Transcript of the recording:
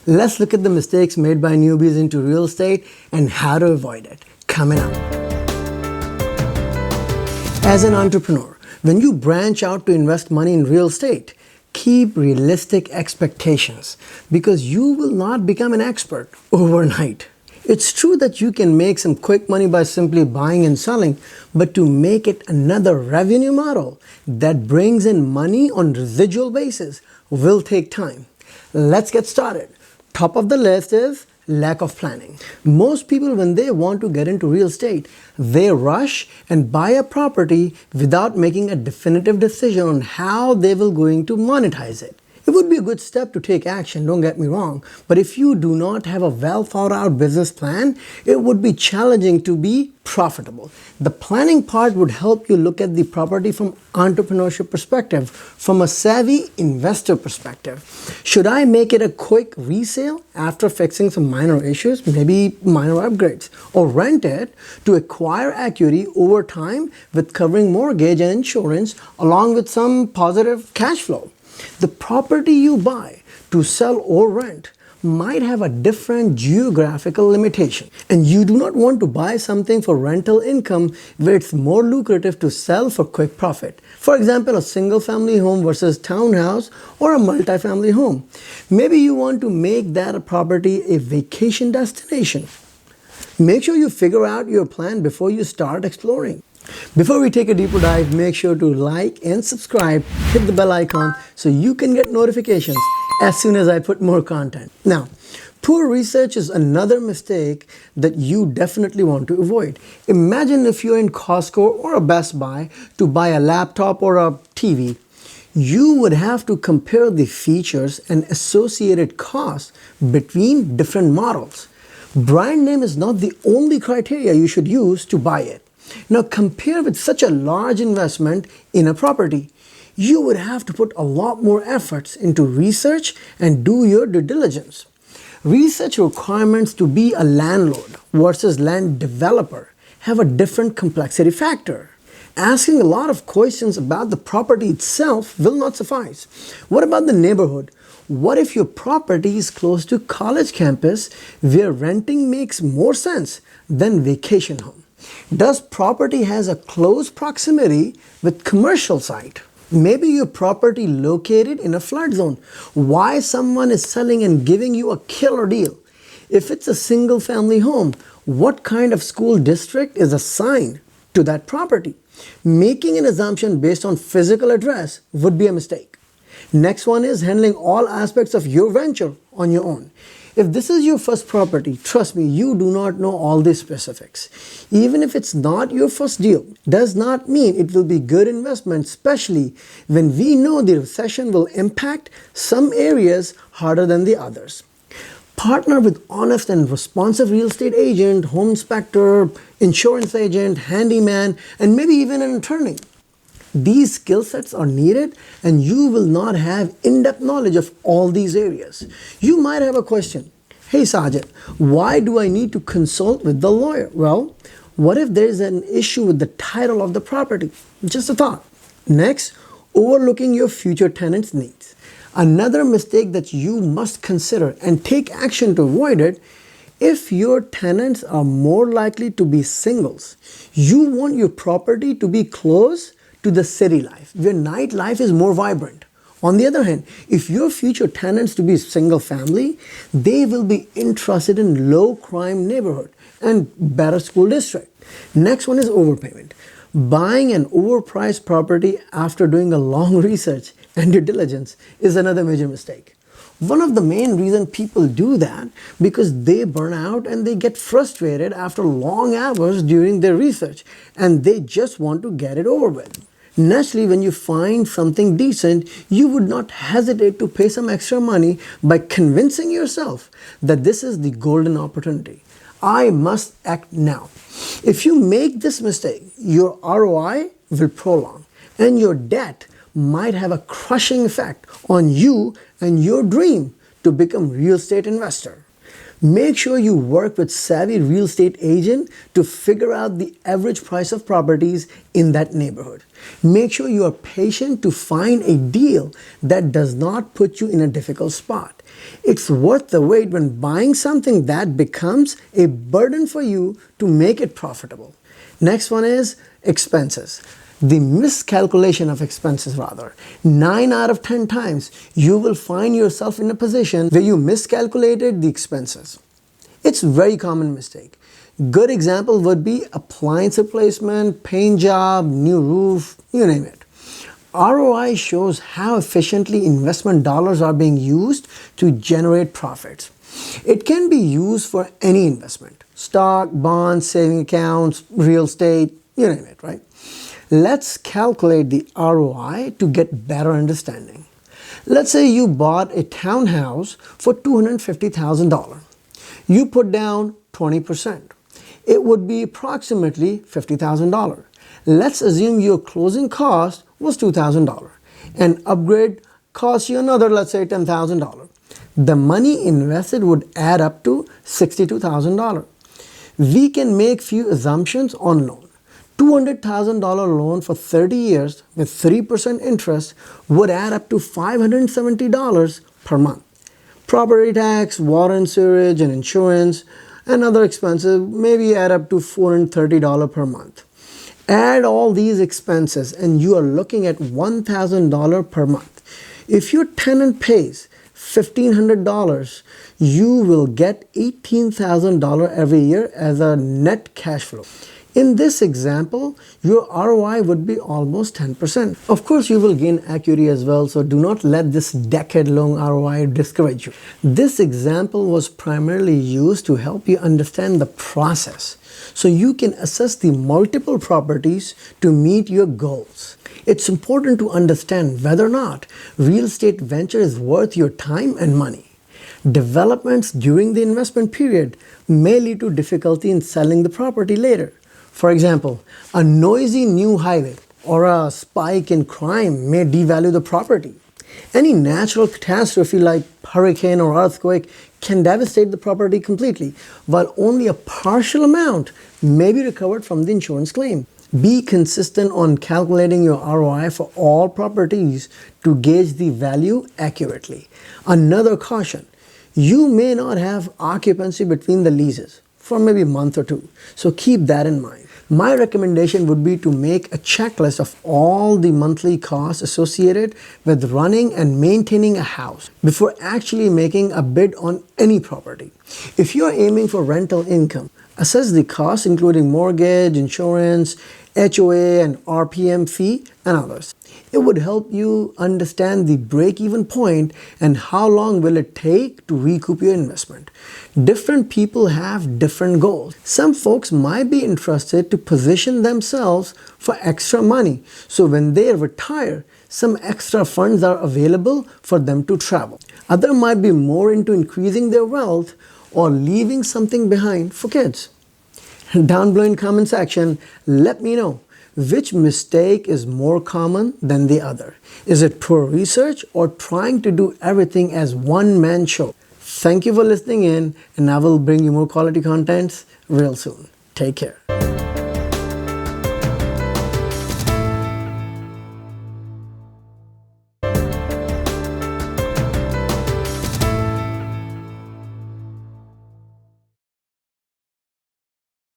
Let's look at the mistakes made by newbies into real estate and how to avoid it. Coming up. As an entrepreneur, when you branch out to invest money in real estate, keep realistic expectations because you will not become an expert overnight. It's true that you can make some quick money by simply buying and selling, but to make it another revenue model that brings in money on residual basis will take time. Let's get started. Top of the list is lack of planning. Most people, when they want to get into real estate, they rush and buy a property without making a definitive decision on how they will going to monetize it. It would be a good step to take action, don't get me wrong, but if you do not have a well thought out business plan, it would be challenging to be profitable. The planning part would help you look at the property from entrepreneurship perspective, from a savvy investor perspective. Should I make it a quick resale after fixing some minor issues, maybe minor upgrades, or rent it to acquire equity over time with covering mortgage and insurance along with some positive cash flow? The property you buy to sell or rent might have a different geographical limitation, and you do not want to buy something for rental income where it's more lucrative to sell for quick profit. For example, a single family home versus townhouse or a multi-family home. Maybe you want to make that property a vacation destination. Make sure you figure out your plan before you start exploring. Before we take a deeper dive, make sure to like and subscribe, hit the bell icon so you can get notifications as soon as I put more content. Now, poor research is another mistake that you definitely want to avoid. Imagine if you're in Costco or a Best Buy to buy a laptop or a TV. You would have to compare the features and associated costs between different models. Brand name is not the only criteria you should use to buy it. Now compare with such a large investment in a property. You would have to put a lot more efforts into research and do your due diligence. Research requirements to be a landlord versus land developer have a different complexity factor. Asking a lot of questions about the property itself will not suffice. What about the neighborhood? What if your property is close to college campus where renting makes more sense than vacation home? Does property has a close proximity with commercial site? Maybe your property located in a flood zone. Why someone is selling and giving you a killer deal? If it's a single family home, what kind of school district is assigned to that property? Making an assumption based on physical address would be a mistake. Next one is handling all aspects of your venture on your own. If this is your first property, trust me, you do not know all the specifics. Even if it's not your first deal, does not mean it will be good investment, especially when we know the recession will impact some areas harder than the others. Partner with honest and responsive real estate agent, home inspector, insurance agent, handyman, and maybe even an attorney. These skill sets are needed and you will not have in-depth knowledge of all these areas. You might have a question. Hey Sajid, why do I need to consult with the lawyer? Well, what if there is an issue with the title of the property? Just a thought. Next, overlooking your future tenants' needs. Another mistake that you must consider and take action to avoid it. If your tenants are more likely to be singles, you want your property to be close to the city life, where nightlife is more vibrant. On the other hand, if your future tenants to be single family, they will be interested in low crime neighborhood and better school district. Next one is overpayment. Buying an overpriced property after doing a long research and due diligence is another major mistake. One of the main reasons people do that because they burn out and they get frustrated after long hours during their research and they just want to get it over with. Naturally, when you find something decent, you would not hesitate to pay some extra money by convincing yourself that this is the golden opportunity. I must act now. If you make this mistake, your ROI will prolong and your debt might have a crushing effect on you and your dream to become real estate investor. Make sure you work with savvy real estate agent to figure out the average price of properties in that neighborhood. Make sure you are patient to find a deal that does not put you in a difficult spot. It's worth the wait when buying something that becomes a burden for you to make it profitable. Next one is expenses. The miscalculation of expenses rather. 9 out of 10 times you will find yourself in a position where you miscalculated the expenses. It's a very common mistake. Good example would be appliance replacement, paint job, new roof, you name it. ROI shows how efficiently investment dollars are being used to generate profits. It can be used for any investment: stock, bonds, saving accounts, real estate, you name it, right? Let's calculate the ROI to get better understanding. Let's say you bought a townhouse for $250,000. You put down 20%. It would be approximately $50,000. Let's assume your closing cost was $2,000 and upgrade cost you another, let's say $10,000. The money invested would add up to $62,000. We can make few assumptions on loan. $200,000 loan for 30 years with 3% interest would add up to $570 per month. Property tax, water and sewage and insurance and other expenses maybe add up to $430 per month. Add all these expenses and you are looking at $1,000 per month. If your tenant pays $1,500, you will get $18,000 every year as a net cash flow. In this example, your ROI would be almost 10%. Of course, you will gain equity as well, so do not let this decade-long ROI discourage you. This example was primarily used to help you understand the process, so you can assess the multiple properties to meet your goals. It's important to understand whether or not real estate venture is worth your time and money. Developments during the investment period may lead to difficulty in selling the property later. For example, a noisy new highway or a spike in crime may devalue the property. Any natural catastrophe like hurricane or earthquake can devastate the property completely, while only a partial amount may be recovered from the insurance claim. Be consistent on calculating your ROI for all properties to gauge the value accurately. Another caution: you may not have occupancy between the leases for maybe a month or two, so keep that in mind. My recommendation would be to make a checklist of all the monthly costs associated with running and maintaining a house before actually making a bid on any property. If you are aiming for rental income, assess the costs including mortgage, insurance, HOA and RPM fee and others. It would help you understand the break-even point and how long will it take to recoup your investment. Different people have different goals. Some folks might be interested to position themselves for extra money, so when they retire, some extra funds are available for them to travel. Others might be more into increasing their wealth or leaving something behind for kids. Down below in comment section, let me know which mistake is more common than the other. Is it poor research or trying to do everything as one-man show? Thank you for listening in, and I will bring you more quality contents real soon. Take care.